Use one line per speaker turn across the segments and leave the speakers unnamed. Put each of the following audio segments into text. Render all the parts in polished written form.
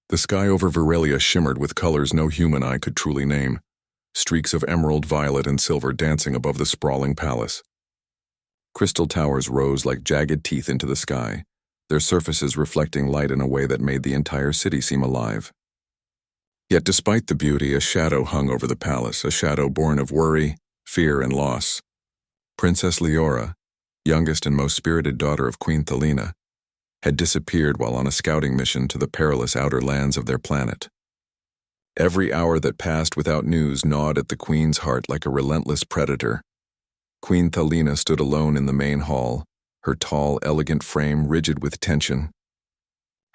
The sky over Virelia shimmered with colors no human eye could truly name, streaks of emerald, violet, and silver dancing above the sprawling palace. Crystal towers rose like jagged teeth into the sky, their surfaces reflecting light in a way that made the entire city seem alive. Yet despite the beauty, a shadow hung over the palace, a shadow born of worry, fear, and loss. Princess Leora, youngest and most spirited daughter of Queen Thelina, had disappeared while on a scouting mission to the perilous outer lands of their planet. Every hour that passed without news gnawed at the queen's heart like a relentless predator. Queen Thelina stood alone in the main hall, her tall, elegant frame rigid with tension.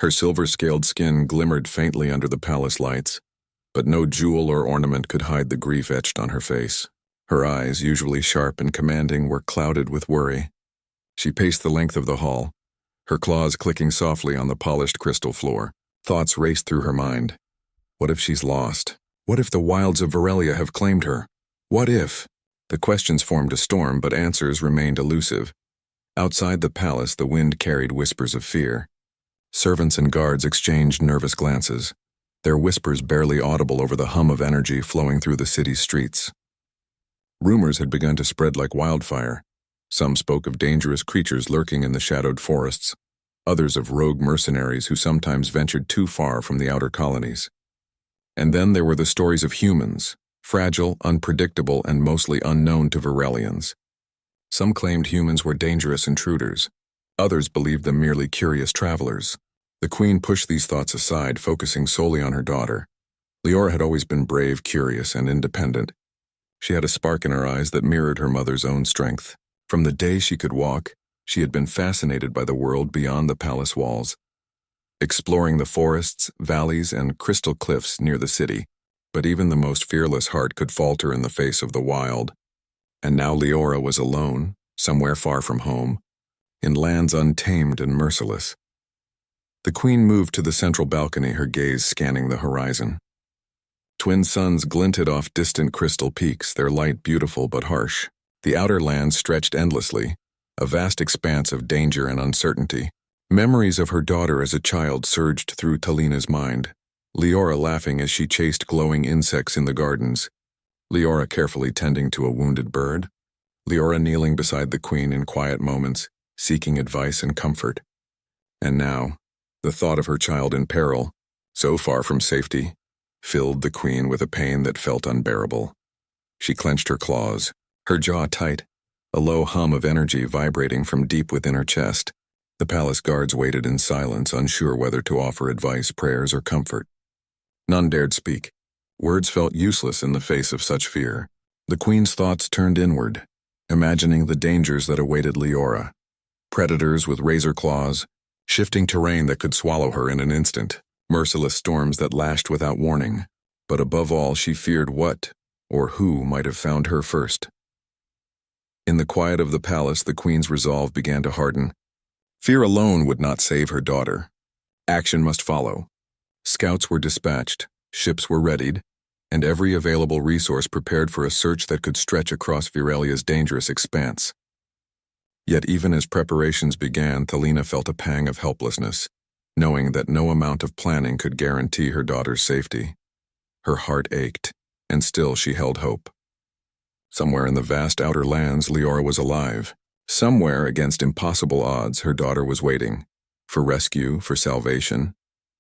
Her silver-scaled skin glimmered faintly under the palace lights, but no jewel or ornament could hide the grief etched on her face. Her eyes, usually sharp and commanding, were clouded with worry. She paced the length of the hall, her claws clicking softly on the polished crystal floor. Thoughts raced through her mind. What if she's lost? What if the wilds of Virelia have claimed her? What if? The questions formed a storm, but answers remained elusive. Outside the palace, the wind carried whispers of fear. Servants and guards exchanged nervous glances, their whispers barely audible over the hum of energy flowing through the city's streets. Rumors had begun to spread like wildfire. Some spoke of dangerous creatures lurking in the shadowed forests, others of rogue mercenaries who sometimes ventured too far from the outer colonies. And then there were the stories of humans, fragile, unpredictable, and mostly unknown to Virelians. Some claimed humans were dangerous intruders. Others believed them merely curious travelers. The queen pushed these thoughts aside, focusing solely on her daughter. Leora had always been brave, curious, and independent. She had a spark in her eyes that mirrored her mother's own strength. From the day she could walk, she had been fascinated by the world beyond the palace walls, exploring the forests, valleys, and crystal cliffs near the city. But even the most fearless heart could falter in the face of the wild. And now Leora was alone, somewhere far from home, in lands untamed and merciless. The queen moved to the central balcony, her gaze scanning the horizon. Twin suns glinted off distant crystal peaks, their light beautiful but harsh. The outer lands stretched endlessly, a vast expanse of danger and uncertainty. Memories of her daughter as a child surged through Thelina's mind. Leora laughing as she chased glowing insects in the gardens. Leora carefully tending to a wounded bird. Leora kneeling beside the queen in quiet moments, seeking advice and comfort. And now, the thought of her child in peril, so far from safety, filled the queen with a pain that felt unbearable. She clenched her claws, her jaw tight, a low hum of energy vibrating from deep within her chest. The palace guards waited in silence, unsure whether to offer advice, prayers, or comfort. None dared speak. Words felt useless in the face of such fear. The queen's thoughts turned inward, imagining the dangers that awaited Leora. Predators with razor claws, shifting terrain that could swallow her in an instant, merciless storms that lashed without warning. But above all, she feared what, or who, might have found her first. In the quiet of the palace, the queen's resolve began to harden. Fear alone would not save her daughter. Action must follow. Scouts were dispatched, ships were readied, and every available resource prepared for a search that could stretch across Virelia's dangerous expanse. Yet even as preparations began, Thelina felt a pang of helplessness, knowing that no amount of planning could guarantee her daughter's safety. Her heart ached, and still she held hope. Somewhere in the vast outer lands, Leora was alive. Somewhere, against impossible odds, her daughter was waiting. For rescue, for salvation,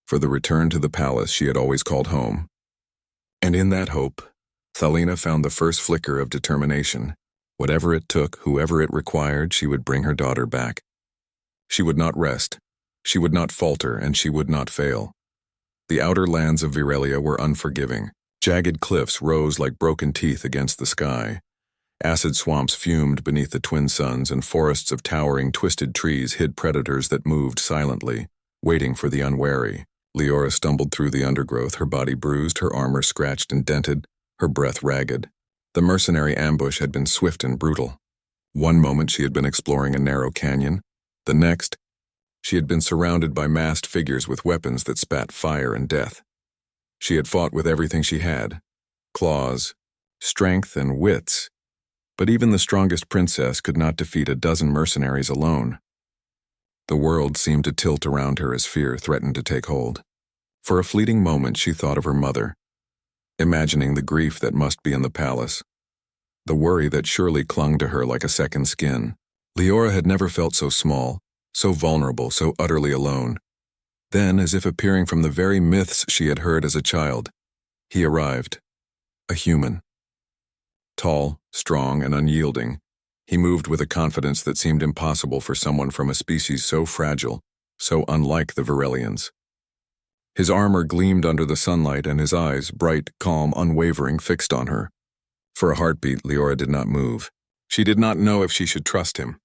for the return to the palace she had always called home. And in that hope, Thelina found the first flicker of determination. Whatever it took, whoever it required, she would bring her daughter back. She would not rest, she would not falter, and she would not fail. The outer lands of Virelia were unforgiving. Jagged cliffs rose like broken teeth against the sky. Acid swamps fumed beneath the twin suns, and forests of towering, twisted trees hid predators that moved silently, waiting for the unwary. Leora stumbled through the undergrowth, her body bruised, her armor scratched and dented, her breath ragged. The mercenary ambush had been swift and brutal. One moment she had been exploring a narrow canyon. The next, she had been surrounded by masked figures with weapons that spat fire and death. She had fought with everything she had, claws, strength, and wits. But even the strongest princess could not defeat a dozen mercenaries alone. The world seemed to tilt around her as fear threatened to take hold. For a fleeting moment she thought of her mother, imagining the grief that must be in the palace, the worry that surely clung to her like a second skin. Leora had never felt so small, so vulnerable, so utterly alone. Then, as if appearing from the very myths she had heard as a child, he arrived. A human. Tall, strong, and unyielding, he moved with a confidence that seemed impossible for someone from a species so fragile, so unlike the Varelians. His armor gleamed under the sunlight and his eyes, bright, calm, unwavering, fixed on her. For a heartbeat, Leora did not move. She did not know if she should trust him.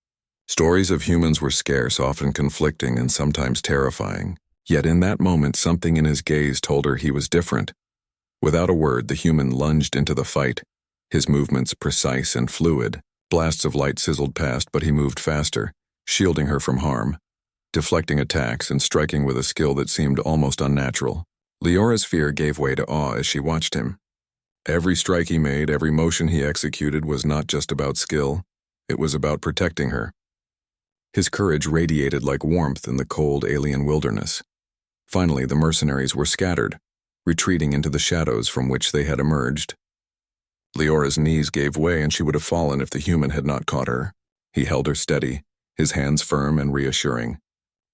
Stories of humans were scarce, often conflicting, and sometimes terrifying. Yet in that moment, something in his gaze told her he was different. Without a word, the human lunged into the fight, his movements precise and fluid. Blasts of light sizzled past, but he moved faster, shielding her from harm, deflecting attacks and striking with a skill that seemed almost unnatural. Leora's fear gave way to awe as she watched him. Every strike he made, every motion he executed was not just about skill, it was about protecting her. His courage radiated like warmth in the cold alien wilderness. Finally, the mercenaries were scattered, retreating into the shadows from which they had emerged. Leora's knees gave way and she would have fallen if the human had not caught her. He held her steady, his hands firm and reassuring.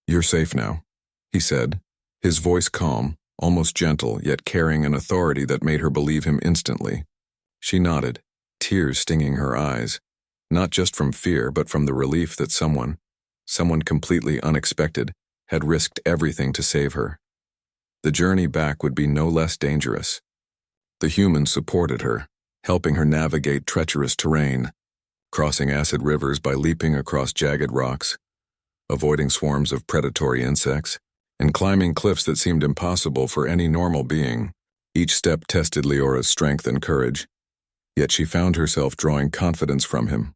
"You're safe now," he said, his voice calm, almost gentle, yet carrying an authority that made her believe him instantly. She nodded, tears stinging her eyes, not just from fear but from the relief that someone completely unexpected, had risked everything to save her. The journey back would be no less dangerous. The human supported her, helping her navigate treacherous terrain, crossing acid rivers by leaping across jagged rocks, avoiding swarms of predatory insects, and climbing cliffs that seemed impossible for any normal being. Each step tested Leora's strength and courage, yet she found herself drawing confidence from him.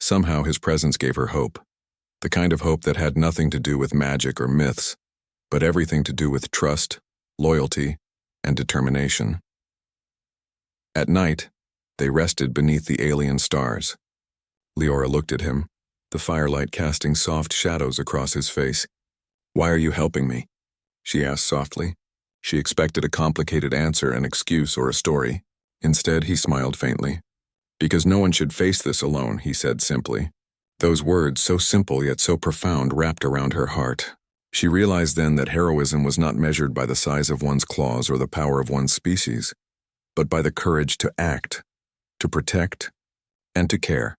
Somehow his presence gave her hope, the kind of hope that had nothing to do with magic or myths, but everything to do with trust, loyalty, and determination. At night, they rested beneath the alien stars. Leora looked at him, the firelight casting soft shadows across his face. "Why are you helping me?" she asked softly. She expected a complicated answer, an excuse, or a story. Instead, he smiled faintly. "Because no one should face this alone," he said simply. Those words, so simple yet so profound, wrapped around her heart. She realized then that heroism was not measured by the size of one's claws or the power of one's species, but by the courage to act, to protect, and to care.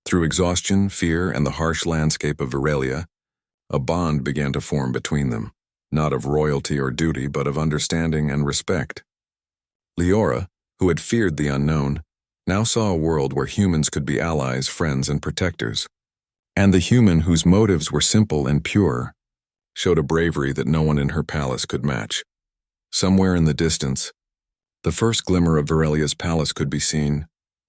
Through exhaustion, fear, and the harsh landscape of Varelia, a bond began to form between them, not of royalty or duty, but of understanding and respect. Leora, who had feared the unknown, now saw a world where humans could be allies, friends, and protectors. And the human, whose motives were simple and pure, showed a bravery that no one in her palace could match. Somewhere in the distance, the first glimmer of Varelia's palace could be seen,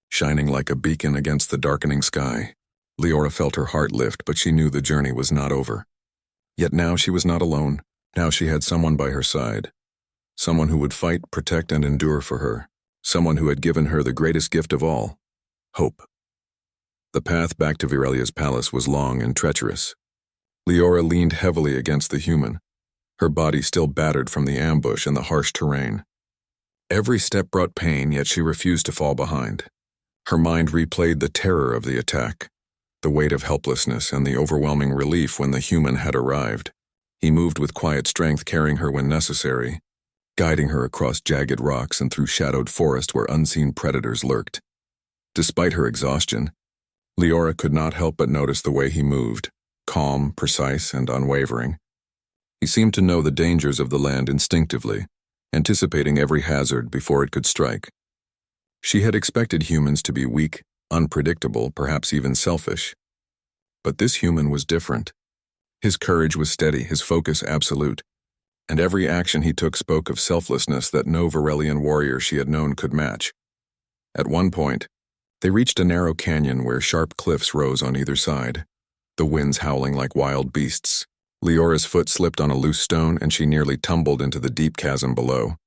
shining like a beacon against the darkening sky. Leora felt her heart lift, but she knew the journey was not over. Yet now she was not alone. Now she had someone by her side. Someone who would fight, protect, and endure for her. Someone who had given her the greatest gift of all, hope. The path back to Varelia's palace was long and treacherous. Leora leaned heavily against the human, her body still battered from the ambush and the harsh terrain. Every step brought pain, yet she refused to fall behind. Her mind replayed the terror of the attack, the weight of helplessness, and the overwhelming relief when the human had arrived. He moved with quiet strength, carrying her when necessary, guiding her across jagged rocks and through shadowed forest where unseen predators lurked. Despite her exhaustion, Leora could not help but notice the way he moved, calm, precise, and unwavering. He seemed to know the dangers of the land instinctively, anticipating every hazard before it could strike. She had expected humans to be weak, unpredictable, perhaps even selfish. But this human was different. His courage was steady, his focus absolute, and every action he took spoke of selflessness that no Varelian warrior she had known could match. At one point, they reached a narrow canyon where sharp cliffs rose on either side, the winds howling like wild beasts. Leora's foot slipped on a loose stone and she nearly tumbled into the deep chasm below.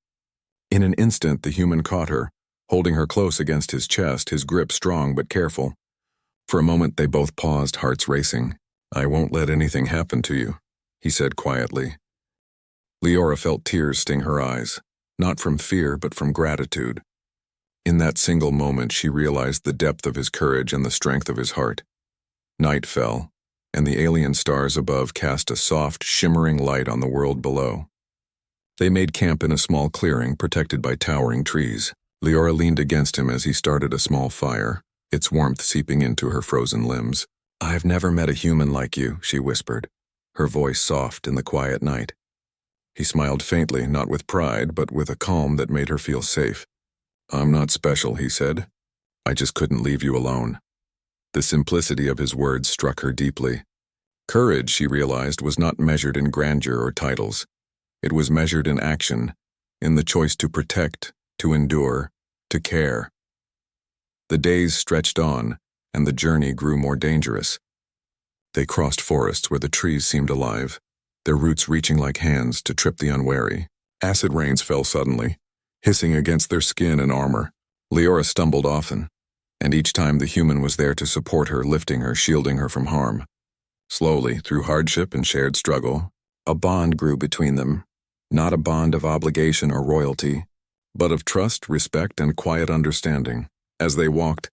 In an instant, the human caught her, holding her close against his chest, his grip strong but careful. For a moment, they both paused, hearts racing. "I won't let anything happen to you," he said quietly. Leora felt tears sting her eyes, not from fear but from gratitude. In that single moment she realized the depth of his courage and the strength of his heart. Night fell, and the alien stars above cast a soft, shimmering light on the world below. They made camp in a small clearing protected by towering trees. Leora leaned against him as he started a small fire, its warmth seeping into her frozen limbs. "I've never met a human like you," she whispered, her voice soft in the quiet night. He smiled faintly, not with pride, but with a calm that made her feel safe. "I'm not special," he said. "I just couldn't leave you alone." The simplicity of his words struck her deeply. Courage, she realized, was not measured in grandeur or titles. It was measured in action, in the choice to protect, to endure, to care. The days stretched on, and the journey grew more dangerous. They crossed forests where the trees seemed alive, their roots reaching like hands to trip the unwary. Acid rains fell suddenly, hissing against their skin and armor. Leora stumbled often, and each time the human was there to support her, lifting her, shielding her from harm. Slowly, through hardship and shared struggle, a bond grew between them, not a bond of obligation or royalty, but of trust, respect, and quiet understanding. As they walked,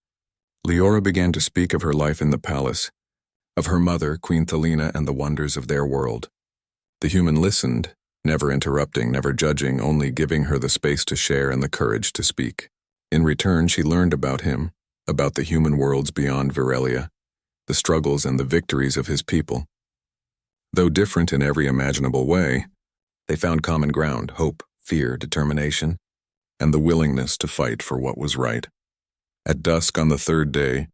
Leora began to speak of her life in the palace, of her mother, Queen Thelina, and the wonders of their world. The human listened, never interrupting, never judging, only giving her the space to share and the courage to speak. In return, she learned about him, about the human worlds beyond Virelia, the struggles and the victories of his people. Though different in every imaginable way, they found common ground: hope, fear, determination, and the willingness to fight for what was right. At dusk on the third day,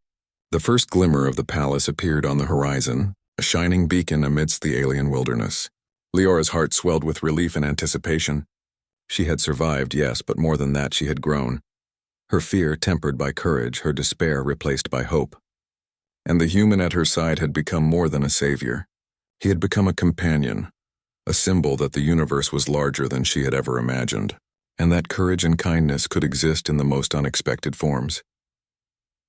the first glimmer of the palace appeared on the horizon, a shining beacon amidst the alien wilderness. Leora's heart swelled with relief and anticipation. She had survived, yes, but more than that, she had grown. Her fear tempered by courage, her despair replaced by hope. And the human at her side had become more than a savior. He had become a companion, a symbol that the universe was larger than she had ever imagined, and that courage and kindness could exist in the most unexpected forms.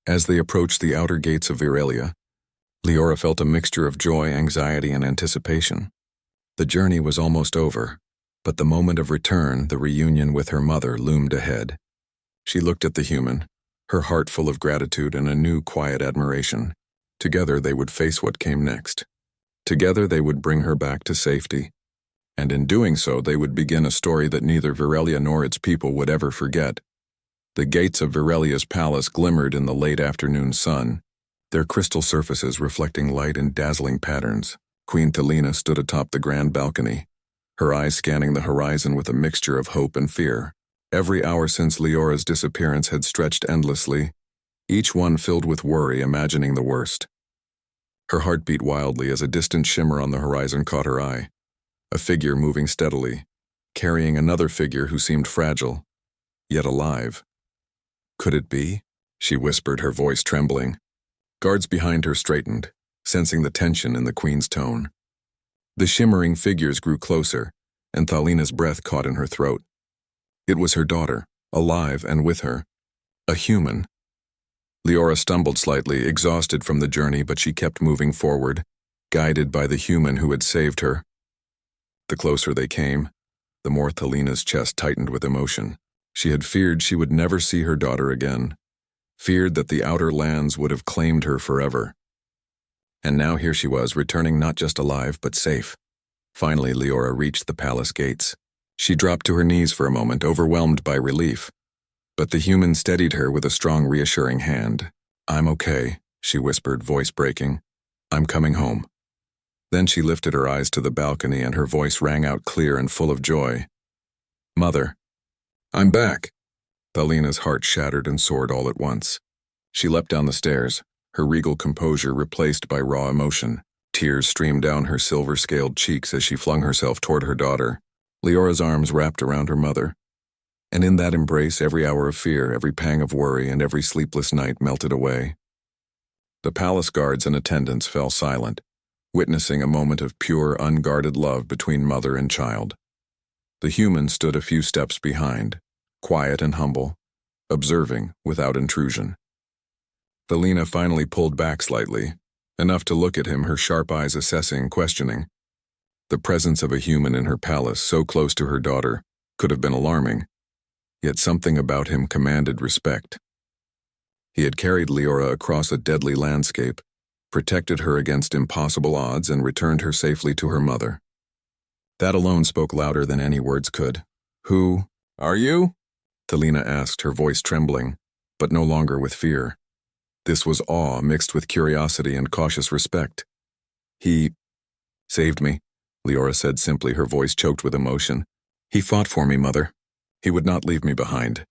As they approached the outer gates of Virelia, Leora felt a mixture of joy, anxiety, and anticipation. The journey was almost over, but the moment of return, the reunion with her mother, loomed ahead. She looked at the human, her heart full of gratitude and a new quiet admiration. Together they would face what came next. Together they would bring her back to safety. And in doing so, they would begin a story that neither Virelia nor its people would ever forget. The gates of Virelia's palace glimmered in the late afternoon sun, their crystal surfaces reflecting light in dazzling patterns. Queen Thelina stood atop the grand balcony, her eyes scanning the horizon with a mixture of hope and fear. Every hour since Leora's disappearance had stretched endlessly, each one filled with worry, imagining the worst. Her heart beat wildly as a distant shimmer on the horizon caught her eye, a figure moving steadily, carrying another figure who seemed fragile, yet alive. Could it be? She whispered, her voice trembling. Guards behind her straightened, sensing the tension in the queen's tone. The shimmering figures grew closer, and Thelina's breath caught in her throat. It was her daughter, alive and with her. A human. Leora stumbled slightly, exhausted from the journey, but she kept moving forward, guided by the human who had saved her. The closer they came, the more Thelina's chest tightened with emotion. She had feared she would never see her daughter again, feared that the outer lands would have claimed her forever. And now here she was, returning not just alive, but safe. Finally, Leora reached the palace gates. She dropped to her knees for a moment, overwhelmed by relief. But the human steadied her with a strong, reassuring hand. "I'm okay," she whispered, voice breaking. "I'm coming home." Then she lifted her eyes to the balcony and her voice rang out clear and full of joy. "Mother, I'm back." Thelina's heart shattered and soared all at once. She leapt down the stairs, her regal composure replaced by raw emotion. Tears streamed down her silver-scaled cheeks as she flung herself toward her daughter. Leora's arms wrapped around her mother. And in that embrace, every hour of fear, every pang of worry, and every sleepless night melted away. The palace guards and attendants fell silent, witnessing a moment of pure, unguarded love between mother and child. The human stood a few steps behind, quiet and humble, observing without intrusion. Thelina finally pulled back slightly, enough to look at him, her sharp eyes assessing, questioning. The presence of a human in her palace, so close to her daughter, could have been alarming, yet something about him commanded respect. He had carried Leora across a deadly landscape, protected her against impossible odds, and returned her safely to her mother. That alone spoke louder than any words could. "Who are you?" Thelina asked, her voice trembling, but no longer with fear. This was awe mixed with curiosity and cautious respect. "He saved me," Leora said simply, her voice choked with emotion. "He fought for me, Mother. He would not leave me behind."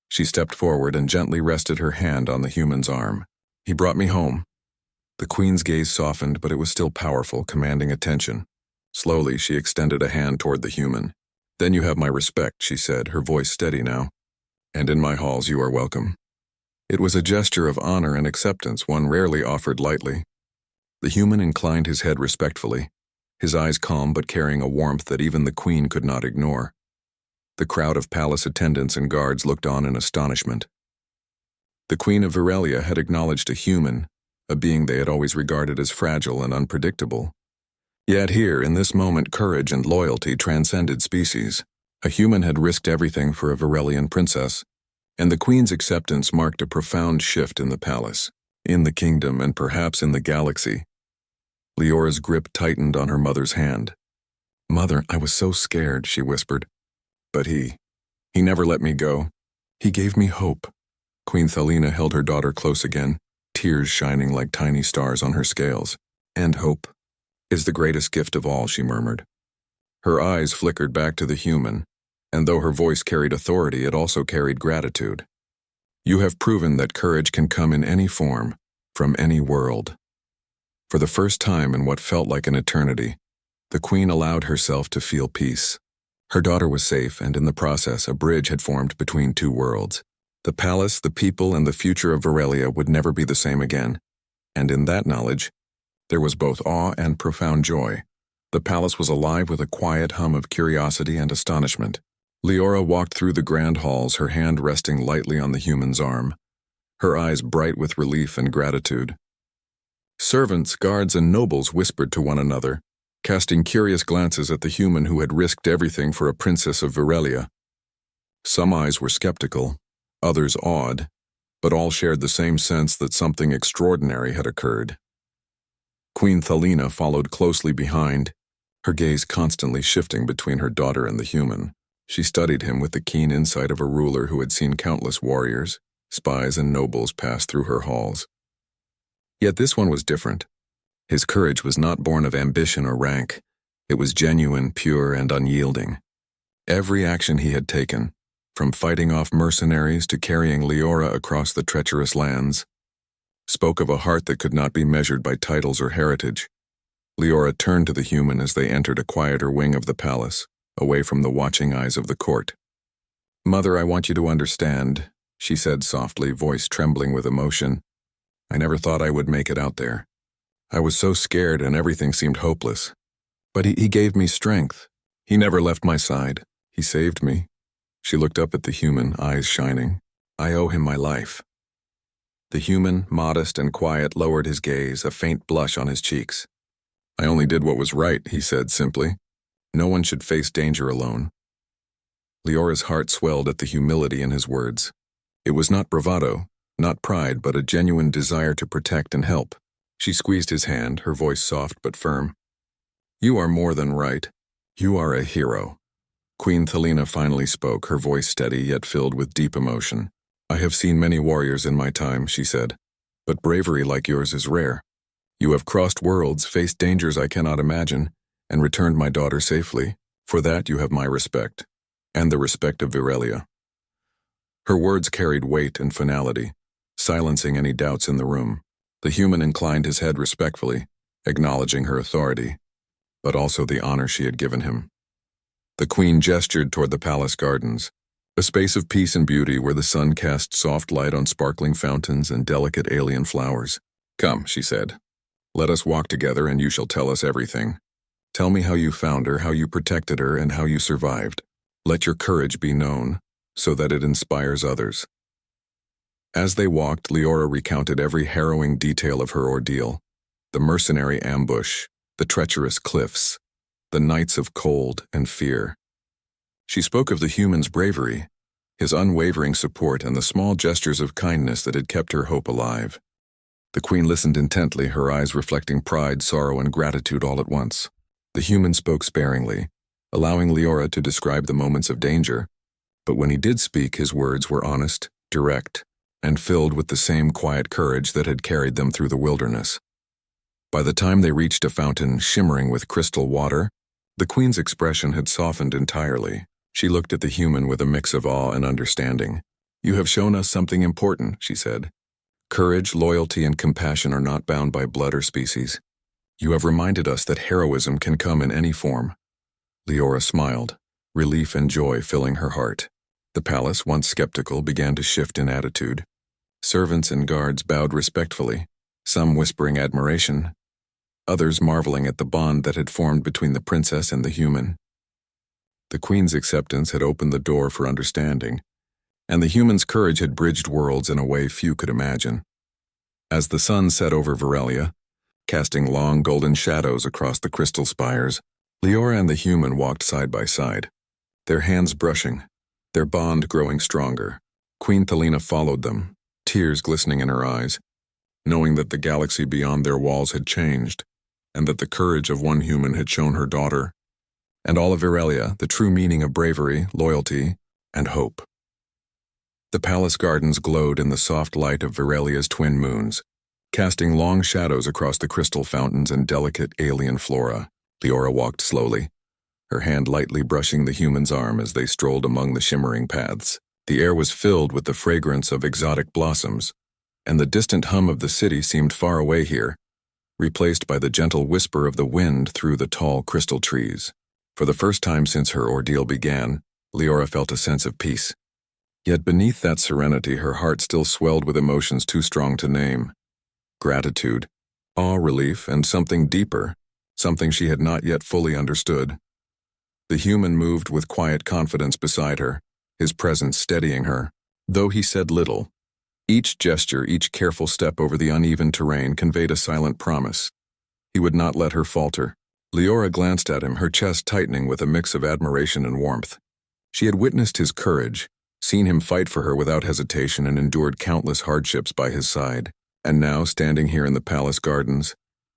She stepped forward and gently rested her hand on the human's arm. "He brought me home." The queen's gaze softened, but it was still powerful, commanding attention. Slowly, she extended a hand toward the human. "Then you have my respect," she said, her voice steady now. "And in my halls you are welcome." It was a gesture of honor and acceptance, one rarely offered lightly. The human inclined his head respectfully, his eyes calm but carrying a warmth that even the queen could not ignore. The crowd of palace attendants and guards looked on in astonishment. The Queen of Virelia had acknowledged a human, a being they had always regarded as fragile and unpredictable. Yet here, in this moment, courage and loyalty transcended species. A human had risked everything for a Virelian princess, and the queen's acceptance marked a profound shift in the palace, in the kingdom, and perhaps in the galaxy. Leora's grip tightened on her mother's hand. "Mother, I was so scared," she whispered. "But he never let me go. He gave me hope." Queen Thelina held her daughter close again, tears shining like tiny stars on her scales. "And hope is the greatest gift of all," she murmured. Her eyes flickered back to the human, and though her voice carried authority, it also carried gratitude. "You have proven that courage can come in any form, from any world." For the first time in what felt like an eternity, the queen allowed herself to feel peace. Her daughter was safe, and in the process, a bridge had formed between two worlds. The palace, the people, and the future of Virelia would never be the same again. And in that knowledge, there was both awe and profound joy. The palace was alive with a quiet hum of curiosity and astonishment. Leora walked through the grand halls, her hand resting lightly on the human's arm, her eyes bright with relief and gratitude. Servants, guards, and nobles whispered to one another, casting curious glances at the human who had risked everything for a princess of Virelia. Some eyes were skeptical, others awed, but all shared the same sense that something extraordinary had occurred. Queen Thelina followed closely behind, her gaze constantly shifting between her daughter and the human. She studied him with the keen insight of a ruler who had seen countless warriors, spies, and nobles pass through her halls. Yet this one was different. His courage was not born of ambition or rank. It was genuine, pure, and unyielding. Every action he had taken, from fighting off mercenaries to carrying Leora across the treacherous lands, spoke of a heart that could not be measured by titles or heritage. Leora turned to the human as they entered a quieter wing of the palace, away from the watching eyes of the court. "Mother, I want you to understand," she said softly, voice trembling with emotion. "I never thought I would make it out there. I was so scared and everything seemed hopeless. But he gave me strength. He never left my side. He saved me." She looked up at the human, eyes shining. "I owe him my life." The human, modest and quiet, lowered his gaze, a faint blush on his cheeks. "I only did what was right," he said simply. "No one should face danger alone." Leora's heart swelled at the humility in his words. It was not bravado, not pride, but a genuine desire to protect and help. She squeezed his hand, her voice soft but firm. "You are more than right. You are a hero." Queen Thelina finally spoke, her voice steady yet filled with deep emotion. "I have seen many warriors in my time," she said, "but bravery like yours is rare. You have crossed worlds, faced dangers I cannot imagine, and returned my daughter safely. For that you have my respect, and the respect of Virelia." Her words carried weight and finality, silencing any doubts in the room. The human inclined his head respectfully, acknowledging her authority, but also the honor she had given him. The queen gestured toward the palace gardens, a space of peace and beauty where the sun cast soft light on sparkling fountains and delicate alien flowers. "Come," she said. "Let us walk together and you shall tell us everything. Tell me how you found her, how you protected her, and how you survived. Let your courage be known, so that it inspires others." As they walked, Leora recounted every harrowing detail of her ordeal: the mercenary ambush, the treacherous cliffs, the nights of cold and fear. She spoke of the human's bravery, his unwavering support, and the small gestures of kindness that had kept her hope alive. The queen listened intently, her eyes reflecting pride, sorrow, and gratitude all at once. The human spoke sparingly, allowing Leora to describe the moments of danger, but when he did speak, his words were honest, direct, and filled with the same quiet courage that had carried them through the wilderness. By the time they reached a fountain shimmering with crystal water, the queen's expression had softened entirely. She looked at the human with a mix of awe and understanding. "You have shown us something important," she said. "Courage, loyalty, and compassion are not bound by blood or species. You have reminded us that heroism can come in any form." Leora smiled, relief and joy filling her heart. The palace, once skeptical, began to shift in attitude. Servants and guards bowed respectfully, some whispering admiration, others marveling at the bond that had formed between the princess and the human. The queen's acceptance had opened the door for understanding, and the human's courage had bridged worlds in a way few could imagine. As the sun set over Varelia, casting long golden shadows across the crystal spires, Leora and the human walked side by side, their hands brushing, their bond growing stronger. Queen Thalina followed them, tears glistening in her eyes, knowing that the galaxy beyond their walls had changed, and that the courage of one human had shown her daughter, and all of Varelia, the true meaning of bravery, loyalty, and hope. The palace gardens glowed in the soft light of Varelia's twin moons, casting long shadows across the crystal fountains and delicate alien flora. Leora walked slowly, her hand lightly brushing the human's arm as they strolled among the shimmering paths. The air was filled with the fragrance of exotic blossoms, and the distant hum of the city seemed far away here, replaced by the gentle whisper of the wind through the tall crystal trees. For the first time since her ordeal began, Leora felt a sense of peace. Yet beneath that serenity, her heart still swelled with emotions too strong to name. Gratitude, awe, relief, and something deeper, something she had not yet fully understood. The human moved with quiet confidence beside her, his presence steadying her. Though he said little, each gesture, each careful step over the uneven terrain conveyed a silent promise. He would not let her falter. Leora glanced at him, her chest tightening with a mix of admiration and warmth. She had witnessed his courage, seen him fight for her without hesitation, and endured countless hardships by his side. And now, standing here in the palace gardens,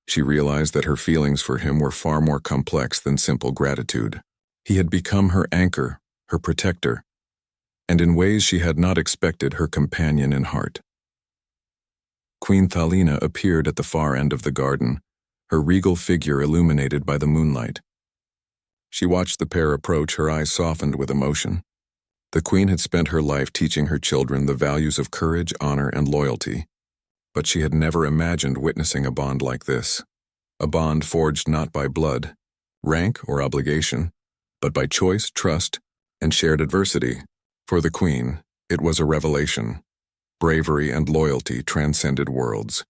she realized that her feelings for him were far more complex than simple gratitude. He had become her anchor, her protector, and in ways she had not expected, her companion in heart. Queen Thalina appeared at the far end of the garden, her regal figure illuminated by the moonlight. She watched the pair approach, her eyes softened with emotion. The queen had spent her life teaching her children the values of courage, honor, and loyalty, but she had never imagined witnessing a bond like this. A bond forged not by blood, rank, or obligation, but by choice, trust, and shared adversity. For the queen, it was a revelation. Bravery and loyalty transcended worlds.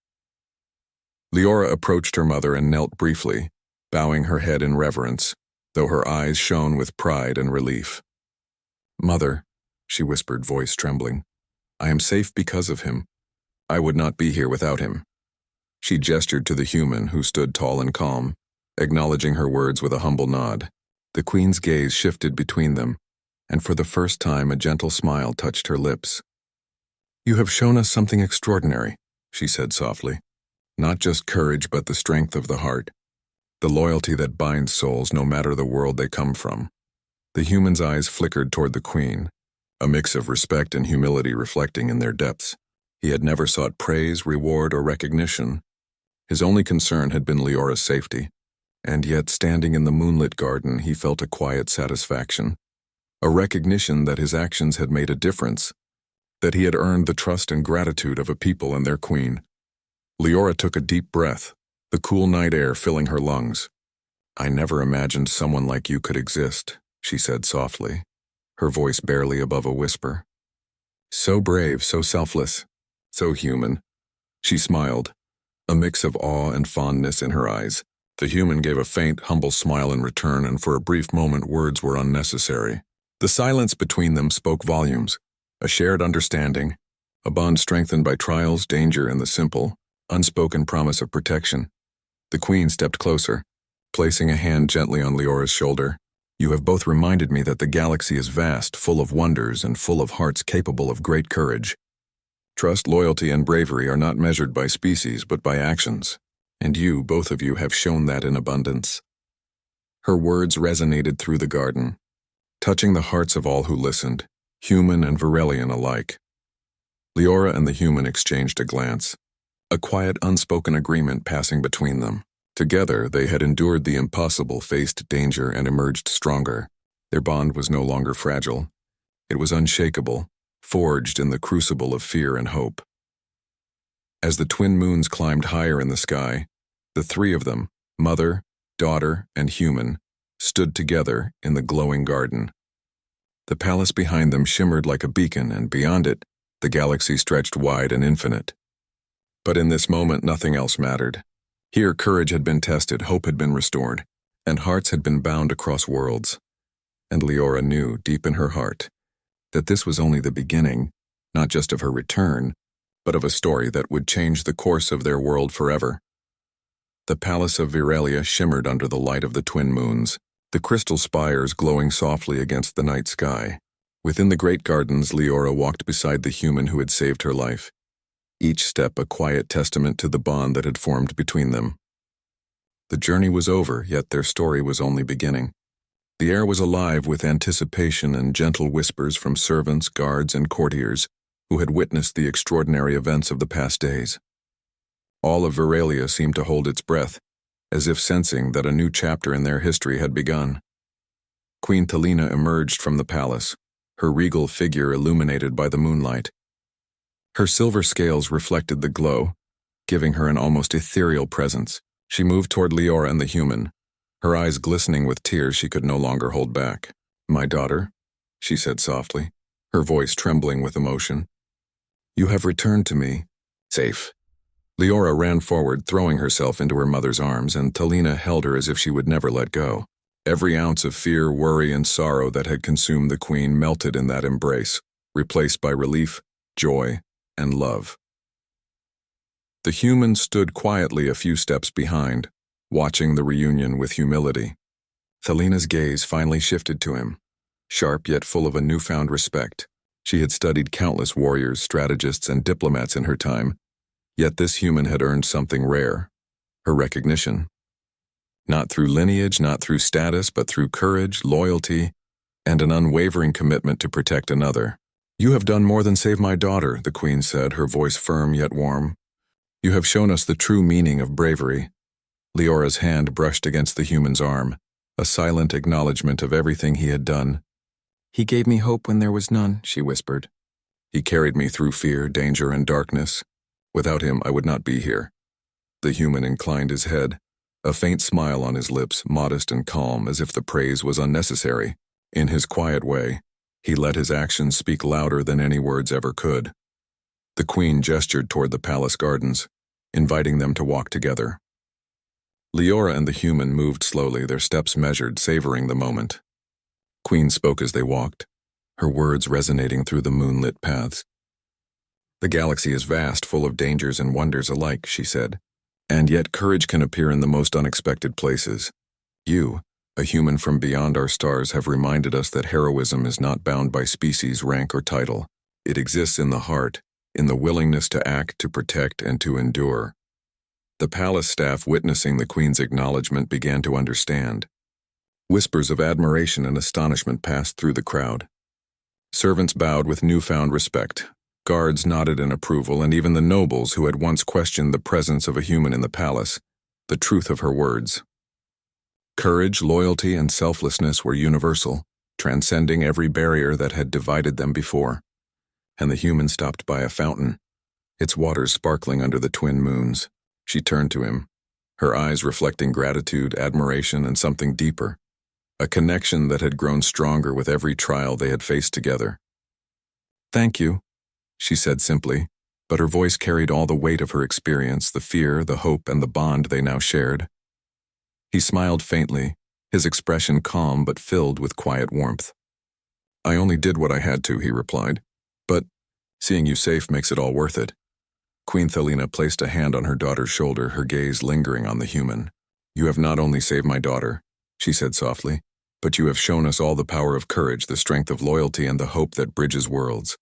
Leora approached her mother and knelt briefly, bowing her head in reverence, though her eyes shone with pride and relief. "Mother," she whispered, voice trembling, "I am safe because of him. I would not be here without him." She gestured to the human, who stood tall and calm, acknowledging her words with a humble nod. The queen's gaze shifted between them, and for the first time a gentle smile touched her lips. "You have shown us something extraordinary," she said softly. "Not just courage, but the strength of the heart, the loyalty that binds souls no matter the world they come from." The human's eyes flickered toward the queen, a mix of respect and humility reflecting in their depths. He had never sought praise, reward, or recognition. His only concern had been Leora's safety, and yet, standing in the moonlit garden, he felt a quiet satisfaction, a recognition that his actions had made a difference, that he had earned the trust and gratitude of a people and their queen. Leora took a deep breath, the cool night air filling her lungs. "I never imagined someone like you could exist," she said softly, her voice barely above a whisper. "So brave, so selfless, so human." She smiled, a mix of awe and fondness in her eyes. The human gave a faint, humble smile in return, and for a brief moment words were unnecessary. The silence between them spoke volumes, a shared understanding, a bond strengthened by trials, danger, and the simple, unspoken promise of protection. The queen stepped closer, placing a hand gently on Leora's shoulder. "You have both reminded me that the galaxy is vast, full of wonders, and full of hearts capable of great courage. Trust, loyalty, and bravery are not measured by species, but by actions. And you, both of you, have shown that in abundance." Her words resonated through the garden, touching the hearts of all who listened, human and Varelian alike. Leora and the human exchanged a glance, a quiet, unspoken agreement passing between them. Together, they had endured the impossible, faced danger, and emerged stronger. Their bond was no longer fragile. It was unshakable, forged in the crucible of fear and hope. As the twin moons climbed higher in the sky, the three of them, mother, daughter, and human, stood together in the glowing garden. The palace behind them shimmered like a beacon, and beyond it, the galaxy stretched wide and infinite. But in this moment, nothing else mattered. Here, courage had been tested, hope had been restored, and hearts had been bound across worlds. And Leora knew, deep in her heart, that this was only the beginning, not just of her return, but of a story that would change the course of their world forever. The palace of Virelia shimmered under the light of the twin moons, the crystal spires glowing softly against the night sky. Within the great gardens, Leora walked beside the human who had saved her life, each step a quiet testament to the bond that had formed between them. The journey was over, yet their story was only beginning. The air was alive with anticipation and gentle whispers from servants, guards, and courtiers who had witnessed the extraordinary events of the past days. All of Virelia seemed to hold its breath, as if sensing that a new chapter in their history had begun. Queen Thelina emerged from the palace, her regal figure illuminated by the moonlight. Her silver scales reflected the glow, giving her an almost ethereal presence. She moved toward Leora and the human, her eyes glistening with tears she could no longer hold back. "My daughter," she said softly, her voice trembling with emotion. "You have returned to me, safe." Leora ran forward, throwing herself into her mother's arms, and Thelina held her as if she would never let go. Every ounce of fear, worry, and sorrow that had consumed the queen melted in that embrace, replaced by relief, joy, and love. The human stood quietly a few steps behind, watching the reunion with humility. Thelina's gaze finally shifted to him, sharp yet full of a newfound respect. She had studied countless warriors, strategists, and diplomats in her time, yet this human had earned something rare, her recognition. Not through lineage, not through status, but through courage, loyalty, and an unwavering commitment to protect another. "You have done more than save my daughter," the queen said, her voice firm yet warm. "You have shown us the true meaning of bravery." Leora's hand brushed against the human's arm, a silent acknowledgement of everything he had done. "He gave me hope when there was none," she whispered. "He carried me through fear, danger, and darkness. Without him, I would not be here." The human inclined his head, a faint smile on his lips, modest and calm, as if the praise was unnecessary. In his quiet way, he let his actions speak louder than any words ever could. The queen gestured toward the palace gardens, inviting them to walk together. Leora and the human moved slowly, their steps measured, savoring the moment. Queen spoke as they walked, her words resonating through the moonlit paths. "The galaxy is vast, full of dangers and wonders alike," she said, "and yet courage can appear in the most unexpected places. You, a human from beyond our stars, have reminded us that heroism is not bound by species, rank, or title. It exists in the heart, in the willingness to act, to protect, and to endure." The palace staff, witnessing the queen's acknowledgement, began to understand. Whispers of admiration and astonishment passed through the crowd. Servants bowed with newfound respect. Guards nodded in approval, and even the nobles who had once questioned the presence of a human in the palace, the truth of her words. Courage, loyalty, and selflessness were universal, transcending every barrier that had divided them before. And the human stopped by a fountain, its waters sparkling under the twin moons. She turned to him, her eyes reflecting gratitude, admiration, and something deeper, a connection that had grown stronger with every trial they had faced together. "Thank you," she said simply, but her voice carried all the weight of her experience, the fear, the hope, and the bond they now shared. He smiled faintly, his expression calm but filled with quiet warmth. "I only did what I had to," he replied, "but seeing you safe makes it all worth it." Queen Thelina placed a hand on her daughter's shoulder, her gaze lingering on the human. You have not only saved my daughter, she said softly, but you have shown us all the power of courage, the strength of loyalty, and the hope that bridges worlds.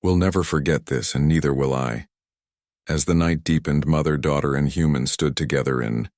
We'll never forget this, and neither will I. As the night deepened, mother, daughter, and human stood together in